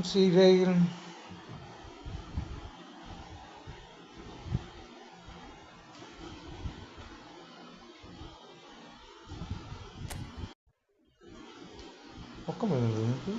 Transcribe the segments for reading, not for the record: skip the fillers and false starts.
Sigayin. ഒക്കെ വരുന്നത് നിങ്ങൾക്ക്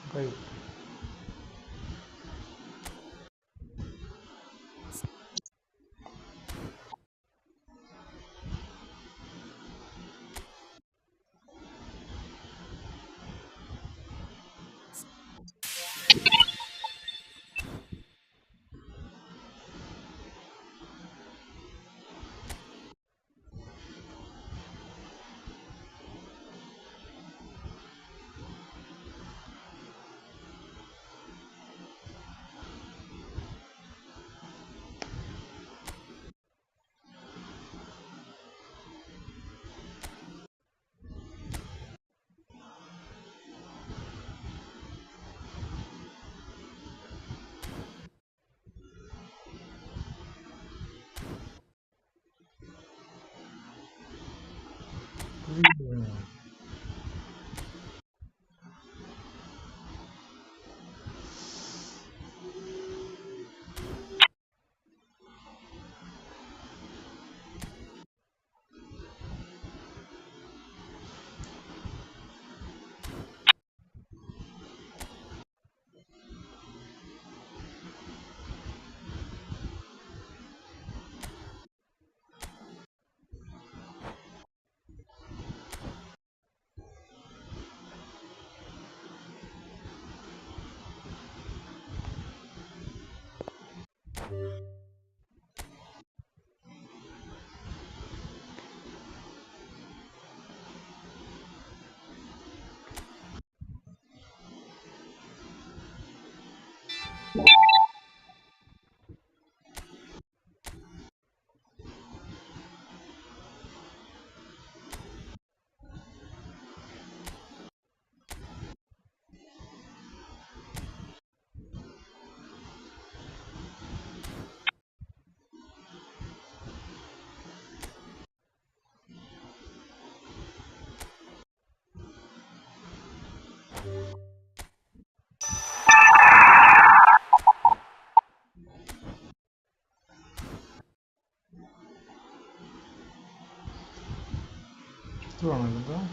great. ഇതാണല്ലോ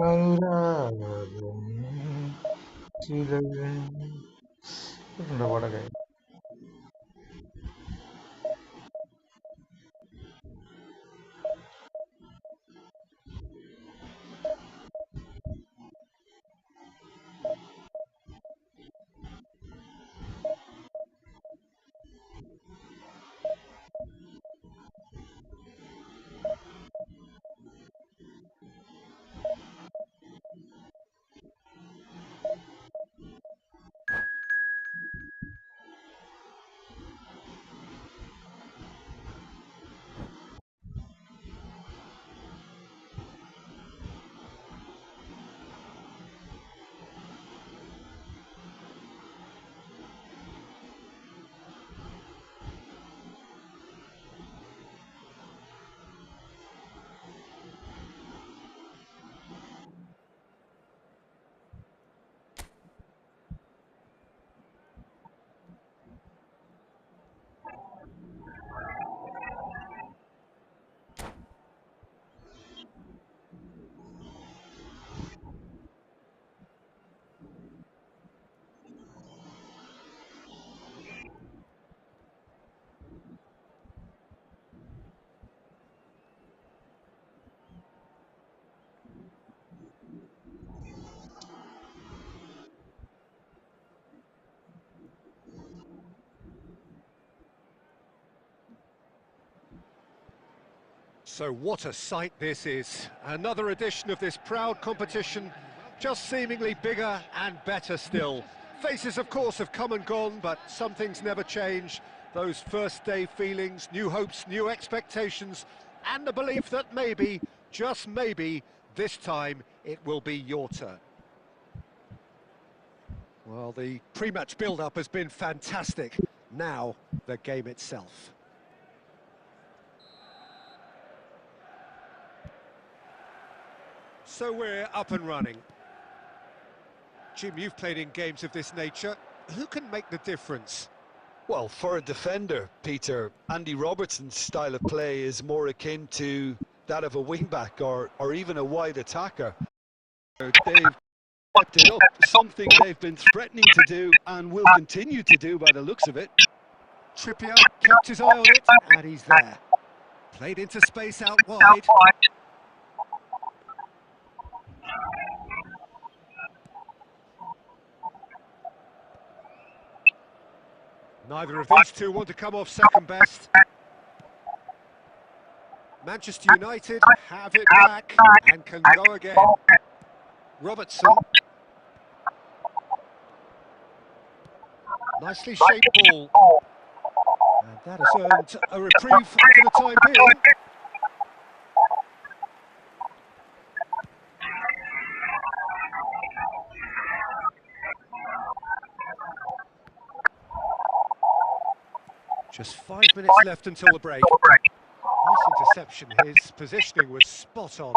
അനുരാഗം ചിലവൻ കേട്ടിട്ടുണ്ടോ പാടൊക്കെ So what a sight this is. Another edition of this proud competition, just seemingly bigger and better still. Faces, of course, have come and gone, but some things never change. Those first day feelings, new hopes, new expectations, and the belief that maybe, just maybe, this time it will be your turn. Well, the pre-match build-up has been fantastic. Now, the game itself. So we're up and running. Jim, you've played in games of this nature. Who can make the difference? Well, for a defender, Peter, Andy Robertson's style of play is more akin to that of a wing-back or even a wide attacker. They've stepped it up, something they've been threatening to do and will continue to do by the looks of it. Trippier kept his eye on it, and he's there. Played into space out wide. Neither of these two want to come off second best. Manchester United have it back and can go again. Robertson. Nicely shaped ball. And that has earned a reprieve for the time being. Just 5 minutes left until the break. Nice interception, his positioning was spot on.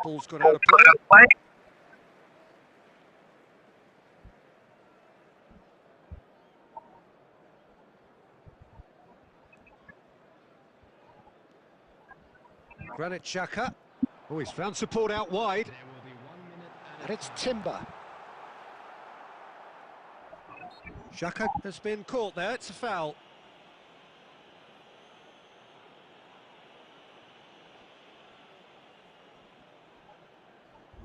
Ball's gone out of play. Granit Xhaka. Oh, he's found support out wide. And it's Timber. Xhaka has been caught there, it's a foul.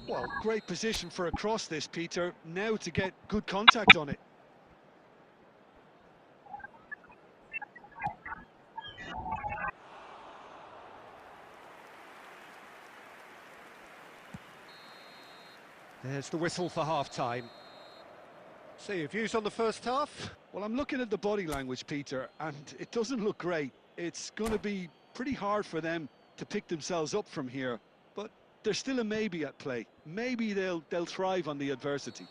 Well, great position for a cross this, Peter. Now to get good contact on it. There's the whistle for half-time. So your views on the first half? Well, I'm looking at the body language, Peter, and it doesn't look great. It's going to be pretty hard for them to pick themselves up from here, but there's still a maybe at play. Maybe they'll thrive on the adversity.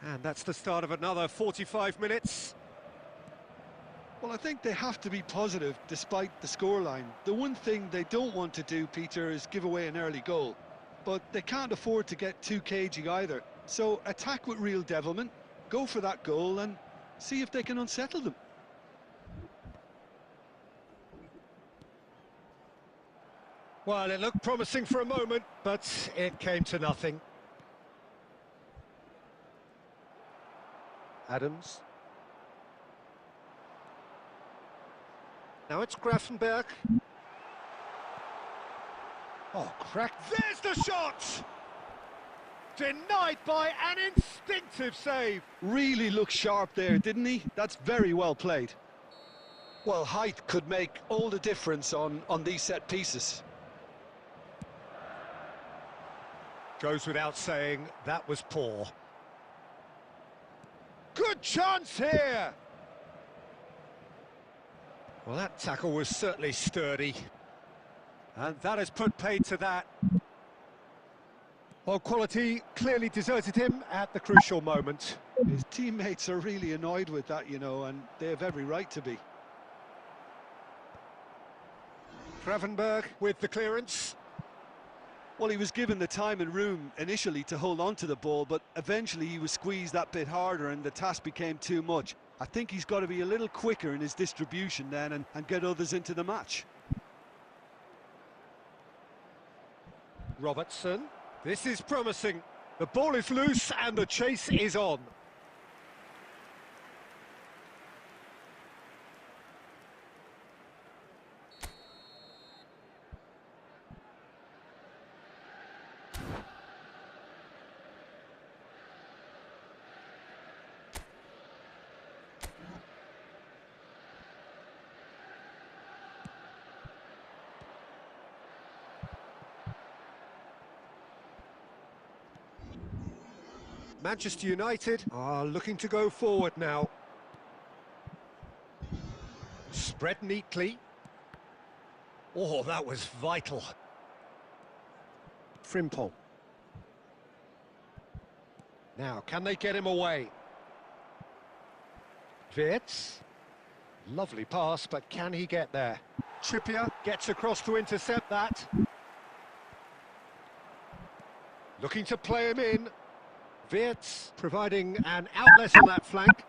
And that's the start of another 45 minutes. Well, I think they have to be positive despite the scoreline. The one thing they don't want to do, Peter, is give away an early goal. But they can't afford to get too cagey either. So attack with real devilment, go for that goal and see if they can unsettle them. Well, it looked promising for a moment, but it came to nothing. Adams. Now it's Grafenberg. Oh, cracked. There's the shot! Denied by an instinctive save. Really looked sharp there, didn't he? That's very well played. Well, height could make all the difference on these set pieces. Goes without saying, that was poor. Good chance here! Well, that tackle was certainly sturdy. And that has put paid to that. Well, quality clearly deserted him at the crucial moment. His teammates are really annoyed with that, you know, and they have every right to be. Gravenberg with the clearance. Well, he was given the time and room initially to hold on to the ball, but eventually he was squeezed that bit harder and the task became too much. I think he's got to be a little quicker in his distribution then and get others into the match. Robertson. This is promising. The ball is loose and the chase is on. Manchester United are looking to go forward now. Spread neatly. Oh, that was vital. Frimpong. Now, can they get him away? Wirtz. Lovely pass, but can he get there? Trippier gets across to intercept that. Looking to play him in. Wirtz providing an outlet on that flank.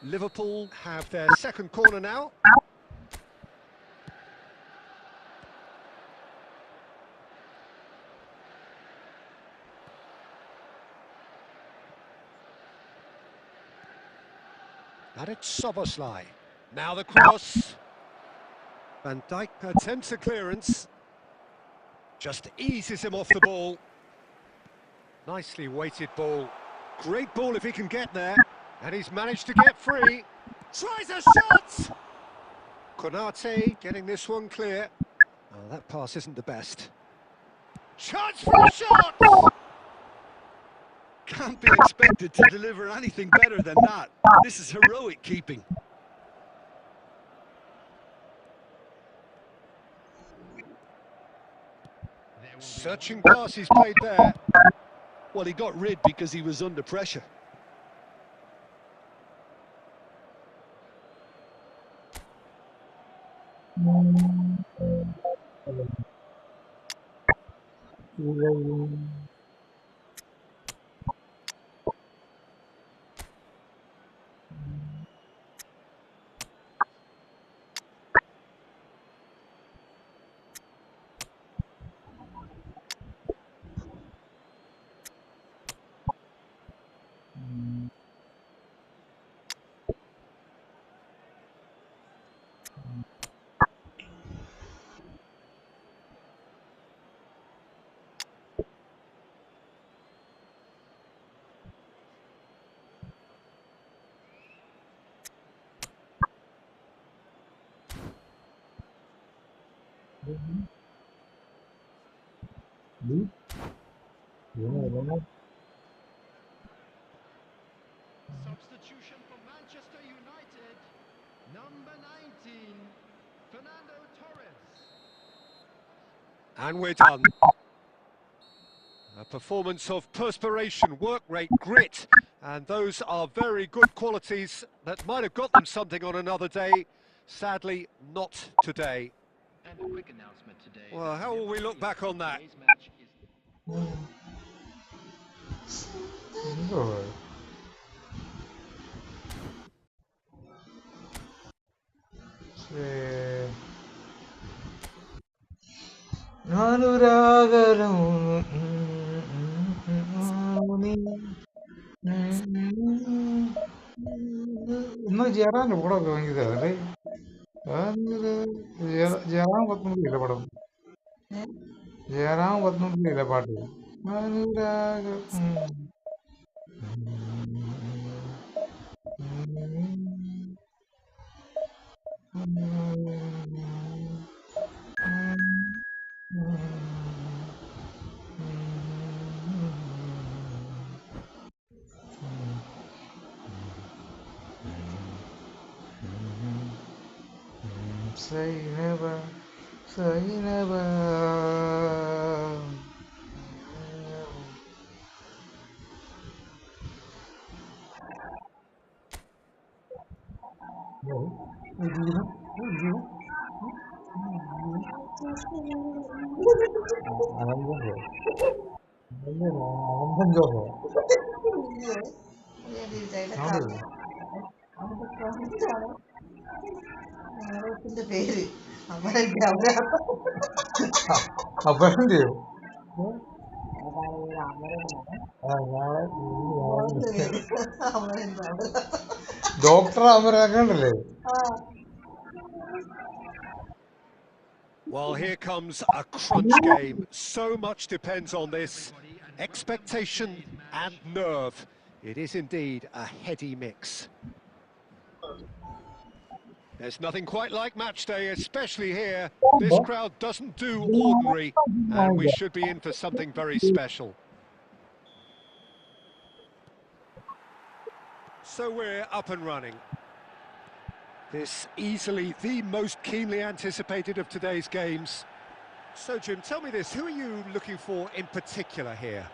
Liverpool have their second corner now. And it's Soboslai. Now the cross. Van Dijk attempts a clearance. Just eases him off the ball. Nicely weighted ball. Great ball if he can get there. And he's managed to get free. Tries a shot! Konate getting this one clear. Oh, that pass isn't the best. Chance for a shot! Can't be expected to deliver anything better than that. This is heroic keeping. Searching pass he's played there. Well, he got rid because he was under pressure. Substitution for Manchester United, number 19, Fernando Torres. And we're done. A performance of perspiration, work rate, grit, and those are very good qualities that might have got them something on another day. Sadly, not today. And a quick announcement today. Well, how will we look back on that? Today's match is എന്തോ അനുരാഗരം ഇന്ന് ജയറാന്റെ പടമൊക്കെ ഭയങ്കര അല്ലേ ജയറാം പത്മകുടിയില്ല പടം ജയറാം പത്മകുടിയില്ല പാട്ട് അനുരാഗം Say never, say never. പേര് അമരന്റെ അപ്പഴേ doctor അമരാക്കണ്ടല്ലേ Well, here comes a crunch game. So much depends on this. Expectation and nerve. It is indeed a heady mix. There's nothing quite like match day, especially here. This crowd doesn't do ordinary, and we should be in for something very special. So we're up and running. This easily the most keenly anticipated of today's games. So Jim, tell me this, who are you looking for in particular here?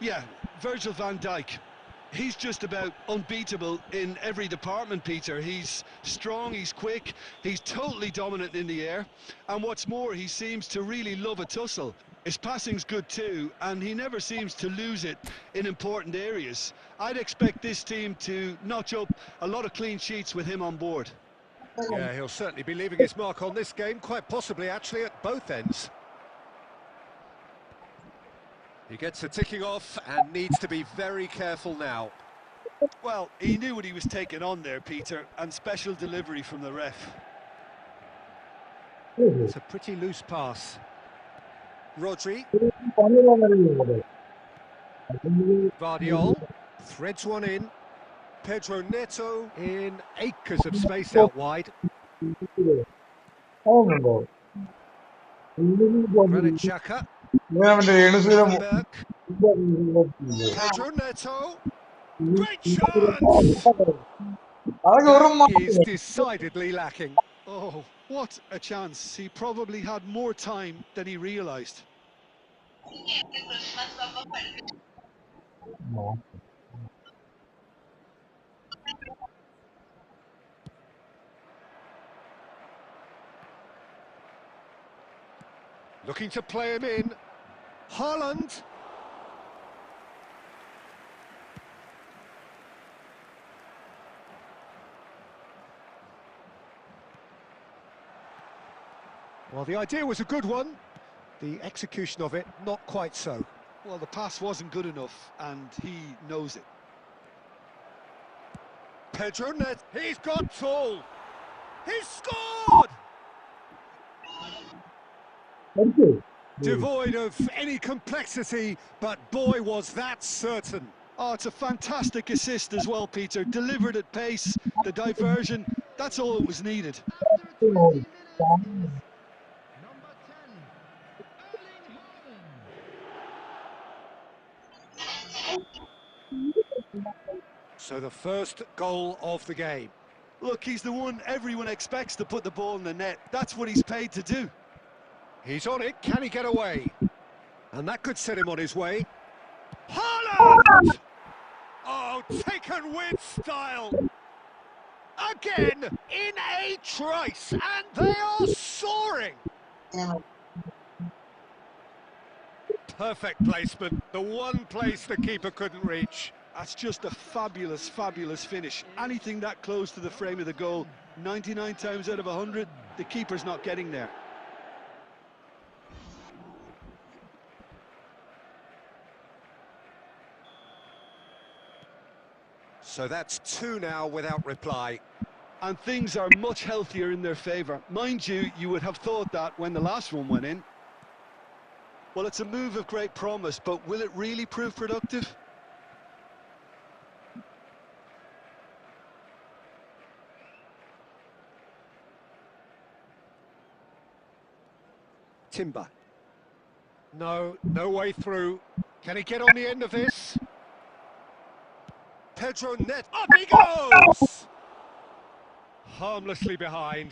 Yeah, Virgil van Dijk. He's just about unbeatable in every department, Peter. He's strong, he's quick, he's totally dominant in the air. And what's more, he seems to really love a tussle. His passing's good too, and he never seems to lose it in important areas. I'd expect this team to notch up a lot of clean sheets with him on board. Yeah, he'll certainly be leaving his mark on this game, quite possibly actually at both ends. He gets a ticking off and needs to be very careful now. Well, he knew what he was taking on there, Peter, and special delivery from the ref. It's a pretty loose pass. Rodri. Vardiol threads one in. Pedro Neto in acres of space out wide. Granit Xhaka. Vandenberg. Pedro Neto. Great chance! That is decidedly lacking. Oh, what a chance. He probably had more time than he realised. Looking to play him in. Haaland. Well, the idea was a good one. The execution of it, not quite so. Well, the pass wasn't good enough, and he knows it. Pedro Neto. He's got tall. He's scored! Devoid of any complexity, but boy, was that certain. Oh, it's a fantastic assist as well, Peter. Delivered at pace, the diversion, that's all that was needed. After 20 minutes is number 10, Erling Haaland. So the first goal of the game. Look, he's the one everyone expects to put the ball in the net. That's what he's paid to do. He's on it, can he get away? And that could set him on his way. Haaland! Oh, taken with style. Again, in a trice, and they are soaring. Perfect placement, the one place the keeper couldn't reach. That's just a fabulous, fabulous finish. Anything that close to the frame of the goal, 99 times out of 100, the keeper's not getting there. So that's two now without reply. And things are much healthier in their favour. Mind you, you would have thought that when the last one went in. Well, it's a move of great promise, but will it really prove productive? Timber. No way through. Can he get on the end of this? Pedro Neto. Up he goes! Harmlessly behind.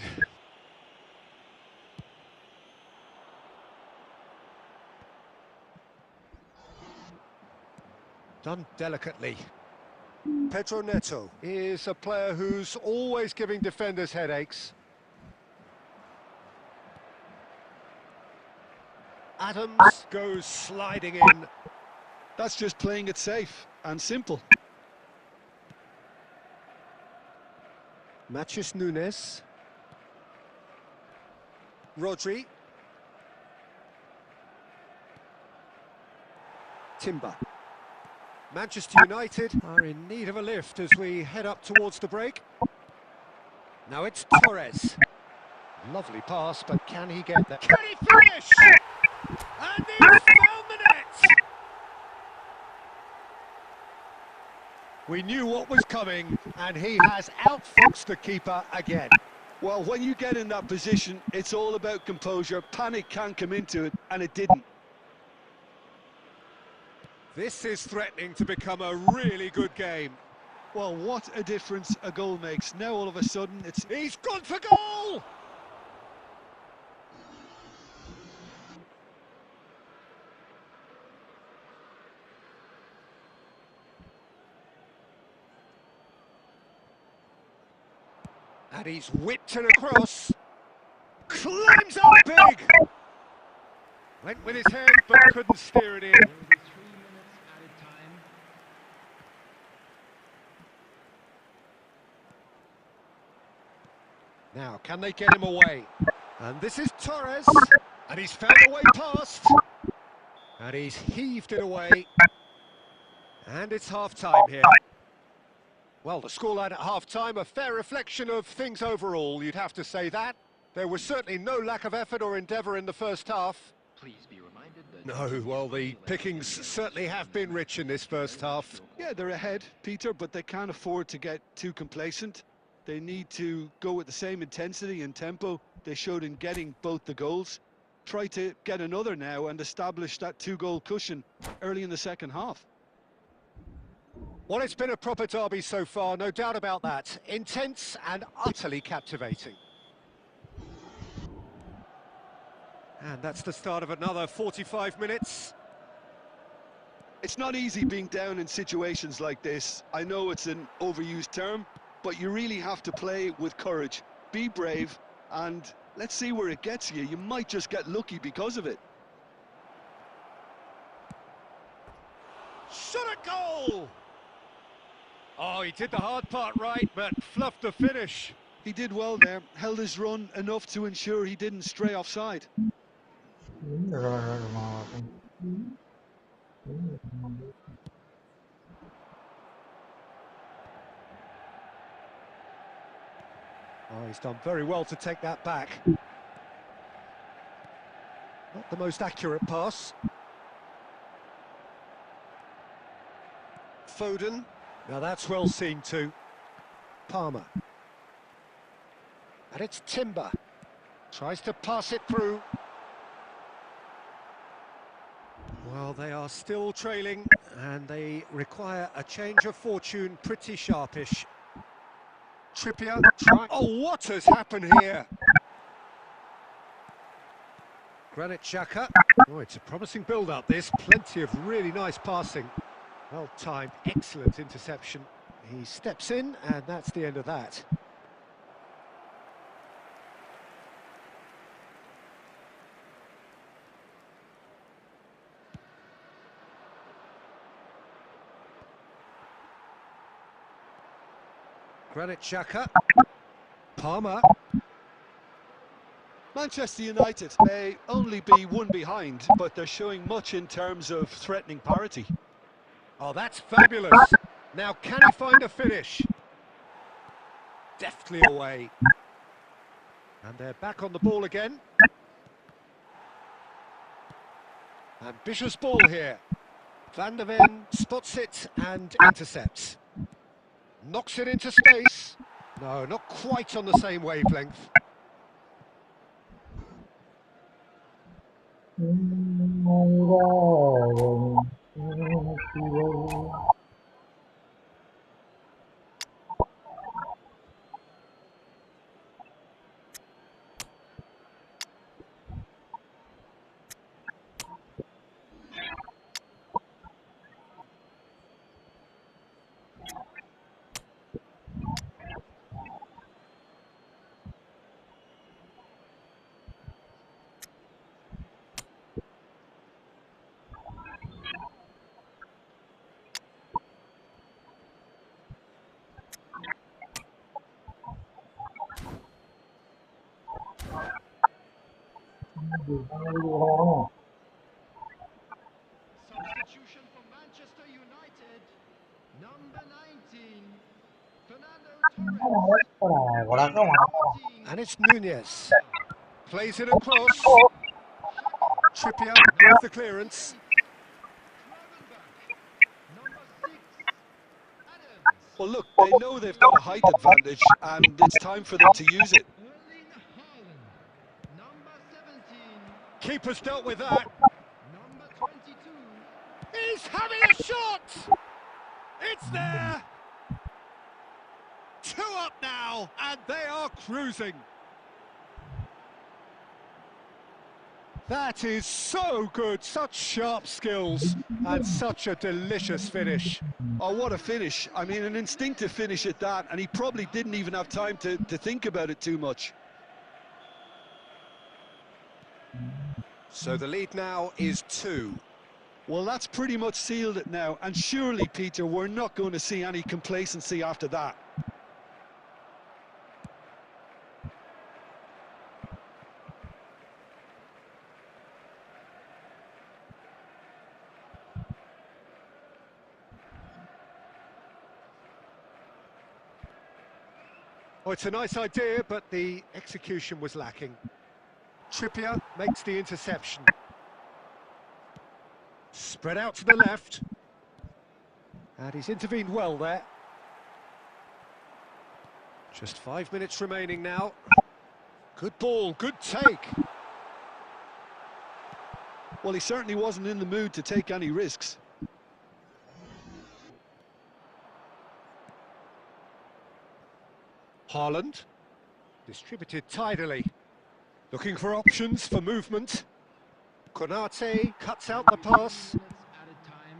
Done delicately. Pedro Neto is a player who's always giving defenders headaches. Adams goes sliding in. That's just playing it safe and simple. Matheus Nunes. Rodri. Timber. Manchester United are in need of a lift as we head up towards the break. Now it's Torres. Lovely pass, but can he get there? Can he finish? And he's found the net! We knew what was coming, and he has outfoxed the keeper again. Well, when you get in that position, it's all about composure. Panic can't come into it, and it didn't. This is threatening to become a really good game. Well, what a difference a goal makes. Now, all of a sudden, it's... He's gone for goal! And he's whipped it across. Climbs up big! Went with his head, but couldn't steer it in. Now, can they get him away? And this is Torres. And he's found a way past. And he's heaved it away. And it's half-time here. Well, the scoreline at half-time, a fair reflection of things overall, you'd have to say that. There was certainly no lack of effort or endeavour in the first half. Please be reminded that... No, well, the pickings certainly have been rich in this first half. Yeah, they're ahead, Peter, but they can't afford to get too complacent. They need to go with the same intensity and tempo they showed in getting both the goals. Try to get another now and establish that two-goal cushion early in the second half. Well, it's been a proper derby so far, no doubt about that. Intense and utterly captivating. And that's the start of another 45 minutes. It's not easy being down in situations like this. I know it's an overused term, but you really have to play with courage. Be brave, and let's see where it gets you. You might just get lucky because of it. Shot a goal! Oh, he did the hard part right, but fluffed the finish. He did well there, held his run enough to ensure he didn't stray offside. Oh, he's done very well to take that back. Not the most accurate pass. Foden. Now that's well seen too. Palmer. And it's Timber. Tries to pass it through. Well, they are still trailing and they require a change of fortune pretty sharpish. Trippier. Oh, what has happened here? Granit Xhaka. Oh, it's a promising build-up this. Plenty of really nice passing. Well timed, excellent interception. He steps in, and that's the end of that. Granit Xhaka. Palmer. Manchester United may only be one behind, but they're showing much in terms of threatening parity. Oh, that's fabulous. Now, can he find a finish? Deftly away. And they're back on the ball again. Ambitious ball here. Van der Ven spots it and intercepts. Knocks it into space. No, not quite on the same wavelength. Substitution for Manchester United. Number 19, Fernando Torres. And it's Nunez. Plays it across. Trippier with the clearance. Number 6, Adams. Well, look, they know they've got a height advantage, and it's time for them to use it. Keeper's dealt with that. Number 22. He's having a shot! It's there! 2 up now, and they are cruising. That is so good, such sharp skills, and such a delicious finish. Oh, what a finish. I mean, an instinctive finish at that, and he probably didn't even have time to think about it too much. So the lead now is 2. Well, that's pretty much sealed it now, and surely, Peter, we're not going to see any complacency after that. Oh, it's a nice idea, but the execution was lacking. Trippier makes the interception. Spread out to the left. And he's intervened well there. Just 5 minutes remaining now. Good ball, good take. Well, he certainly wasn't in the mood to take any risks. Haaland, distributed tidily. Looking for options for movement. Konate cuts out the pass. Minutes added time.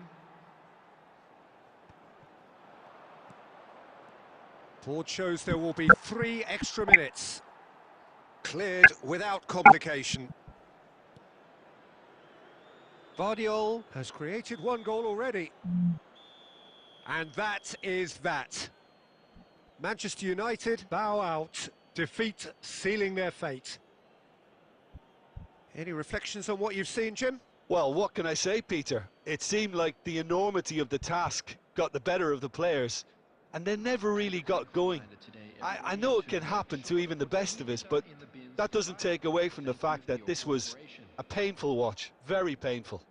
Board shows there will be 3 extra minutes. Cleared without complication. Vardiol has created 1 goal already. And that is that. Manchester United bow out, defeat sealing their fate. Any reflections on what you've seen, Jim? Well, what can I say, Peter? It seemed like the enormity of the task got the better of the players, and they never really got going. I know it can happen to even the best of us, but that doesn't take away from the fact that this was a painful watch, very painful.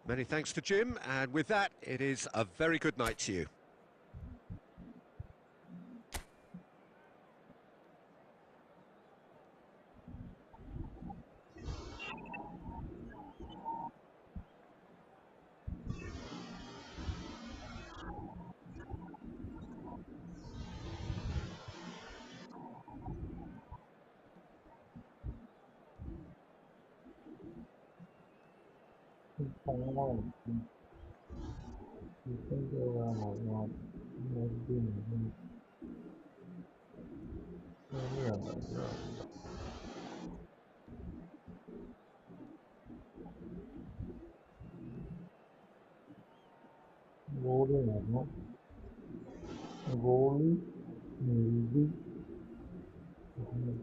Many thanks to Jim, and with that, it is a very good night to you. Goalie നൽകി പിന്നെ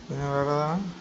വേറെ ഏതാണ്?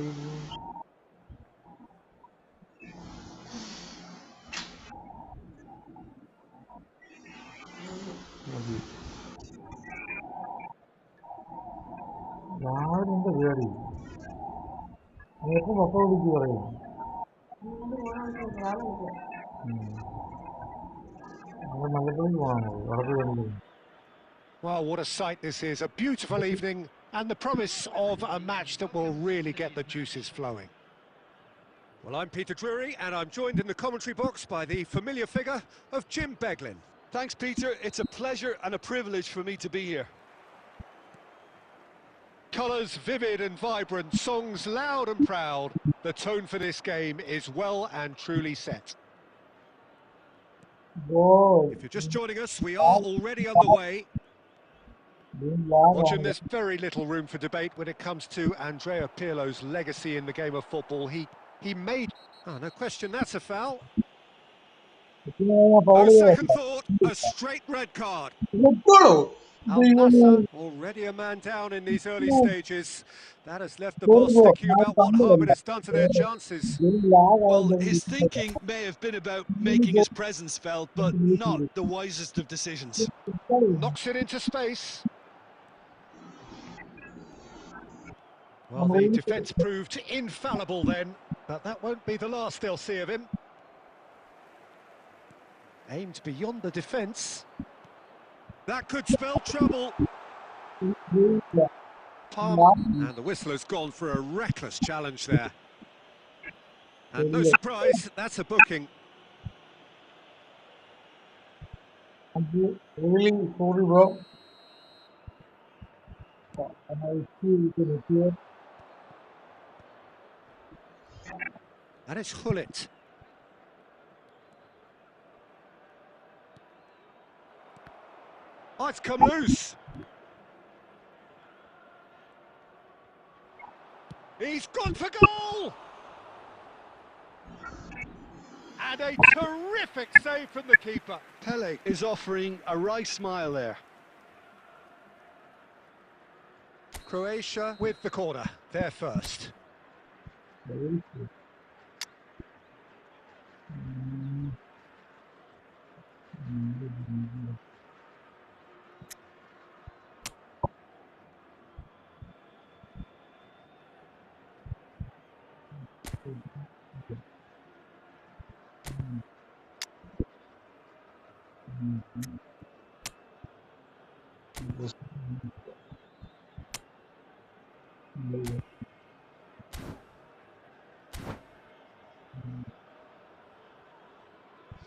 മതി. രാവിലെ എന്താ കയറി നീ എപ്പോൾ പപ്പ വിളിച്ച് പറയും. നമ്മൾ മലപ്പുറം പോകണം, ഉറപ്പ് വേണ്ടി. Well, what a sight this is. A beautiful evening and the promise of a match that will really get the juices flowing. Well, I'm Peter Drury and I'm joined in the commentary box by the familiar figure of Jim Beglin. Thanks, Peter. It's a pleasure and a privilege for me to be here. Colours vivid and vibrant, songs loud and proud. The tone for this game is well and truly set. If you're just joining us, we are already underway. Watching, there's very little room for debate when it comes to Andrea Pirlo's legacy in the game of football. He made... Oh, no question, that's a foul. No second thought, a straight red card. Al-Nassr, already a man down in these early stages. That has left the boss thinking about what harm it has done to their chances. Well, his thinking may have been about making his presence felt, but not the wisest of decisions. Knocks it into space. Well, the defence proved infallible then, but that won't be the last they'll see of him. Aimed beyond the defence. That could spell trouble. Palm, and the whistler's gone for a reckless challenge there. And no surprise, that's a booking. Really sorry, bro. I see you can hear. And it's Hullet. Oh, it's come loose. He's gone for goal! And a terrific save from the keeper. Pele is offering a wry smile there. Croatia with the corner, they're first.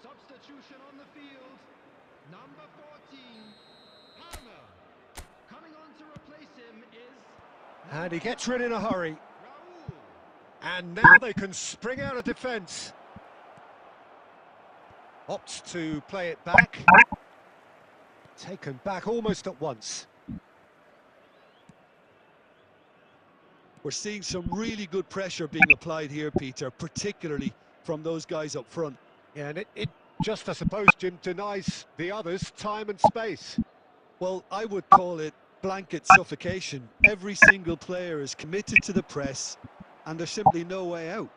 Substitution on the field. Number 14, Palmer. Coming on to replace him is... And he gets rid in a hurry. Raul. And now they can spring out of defence. Opts to play it back. Taken back almost at once. We're seeing some really good pressure being applied here, Peter, particularly from those guys up front. Yeah, and it just, I suppose, Jim, denies the others time and space. Well, I would call it blanket suffocation. Every single player is committed to the press, and there's simply no way out.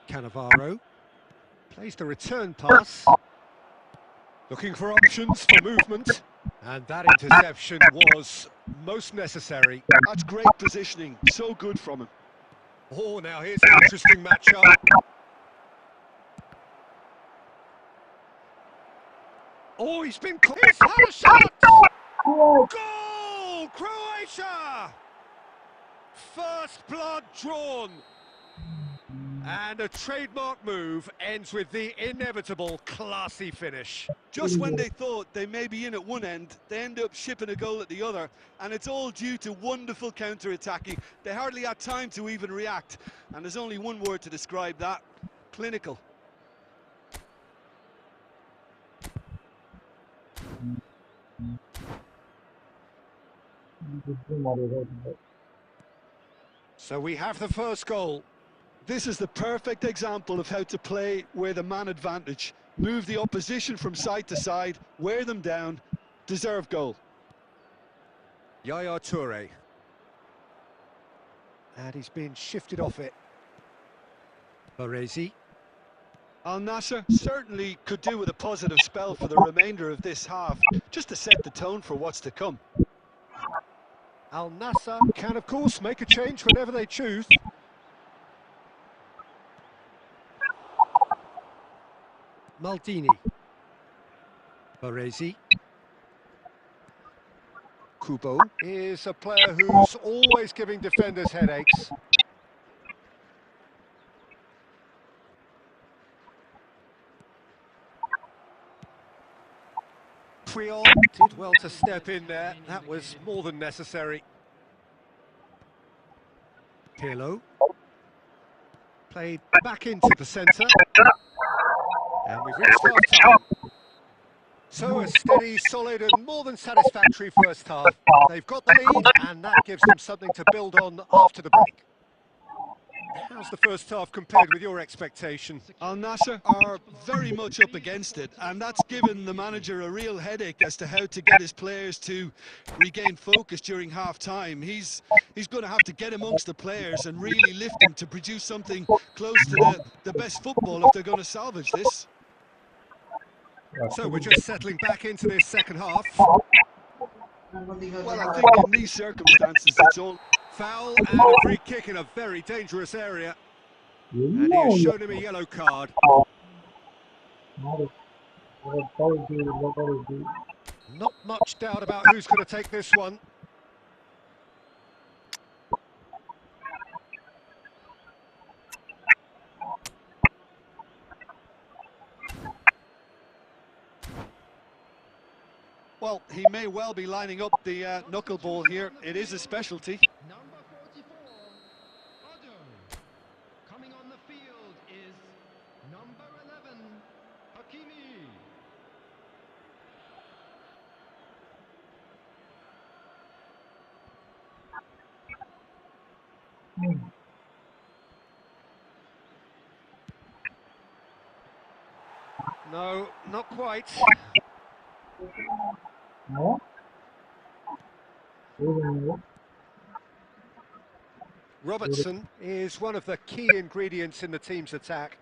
Cannavaro plays the return pass. Looking for options for movement. And that interception was most necessary. That's great positioning, so good from him. Oh, now here's an interesting matchup. Oh, he's been caught. He's had a shot! Goal! Croatia! First blood drawn. And a trademark move ends with the inevitable classy finish. Just when they thought they may be in at one end, they end up shipping a goal at the other, and it's all due to wonderful counter-attacking. They hardly had time to even react, and there's only one word to describe that: clinical. So we have the first goal. This is the perfect example of how to play with a man advantage. Move the opposition from side to side, wear them down, deserve goal. Yaya Toure. And he's been shifted off it. Baresi. Al Nassr certainly could do with a positive spell for the remainder of this half, just to set the tone for what's to come. Al Nassr can, of course, make a change whenever they choose. Maldini. Baresi. Kubo is a player who's always giving defenders headaches. Priol did well to step in there. That was more than necessary. Pirlo. Played back into the centre. And we've reached half-time. So a steady, solid and more than satisfactory first half. They've got the lead and that gives them something to build on after the break. How's the first half compared with your expectation? Al Nassr are very much up against it, and that's given the manager a real headache as to how to get his players to regain focus during half-time. He's going to have to get amongst the players and really lift them to produce something close to the best football if they're going to salvage this. So we're just settling back into this second half. Well, I think in these circumstances it's all... Foul and a free kick in a very dangerous area. And he has shown him a yellow card. Not much doubt about who's going to take this one. Well, he may well be lining up the knuckleball here. It is a specialty. Number 44, Odo. Coming on the field is number 11, Hakimi. No, not quite. No? Robertson is one of the key ingredients in the team's attack.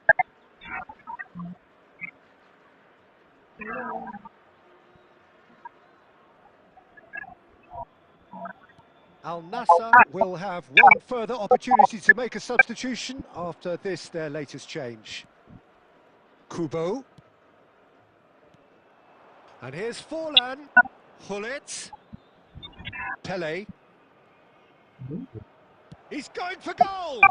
Al Nassr will have one further opportunity to make a substitution after this, their latest change. Kubo. And here's Forlan. Hullet. Pele. He's going for goal!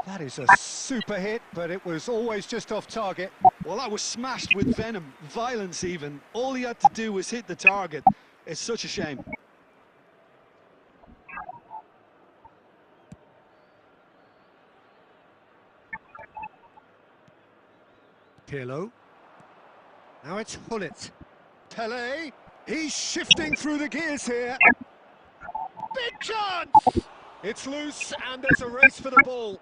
That is a super hit, but it was always just off target. Well, that was smashed with venom, violence even. All he had to do was hit the target. It's such a shame. Pirlo. Now it's Hullet. Pele. He's shifting through the gears here. Big chance! It's loose and there's a race for the ball.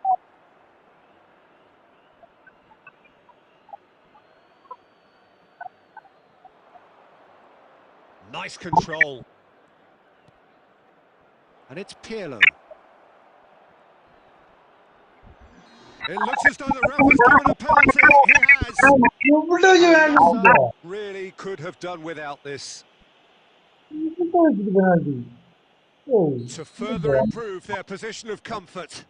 Nice control. And it's Pirlo. It looks as though the ref has given a penalty. He has. Really could have done without this. To further improve their position of comfort.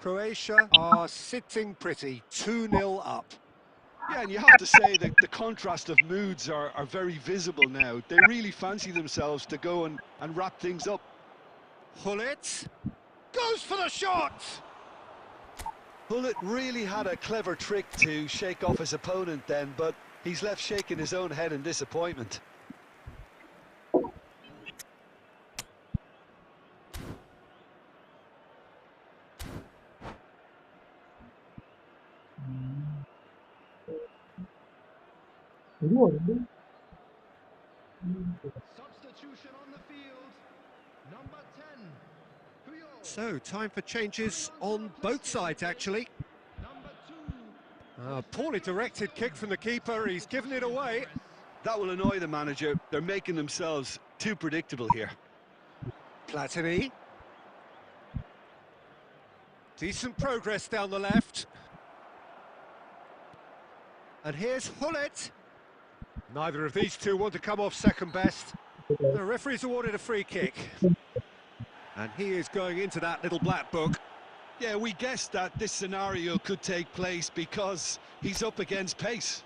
Croatia are sitting pretty, 2-0 up. Yeah, and you have to say that the contrast of moods are very visible now. They really fancy themselves to go and wrap things up. Hullet goes for the shot! Hullet really had a clever trick to shake off his opponent then, but he's left shaking his own head in disappointment. ഇതുകൊണ്ട് Substitution on the field. Number 10. Puyol. So, time for changes on both sides, actually. Number 2. Poorly directed kick from the keeper, he's given it away. That will annoy the manager. They're making themselves too predictable here. Platini. Decent progress down the left. And here's Hullet. Neither of these two want to come off second best. The referee's awarded a free kick. And he is going into that little black book. Yeah, we guessed that this scenario could take place because he's up against pace.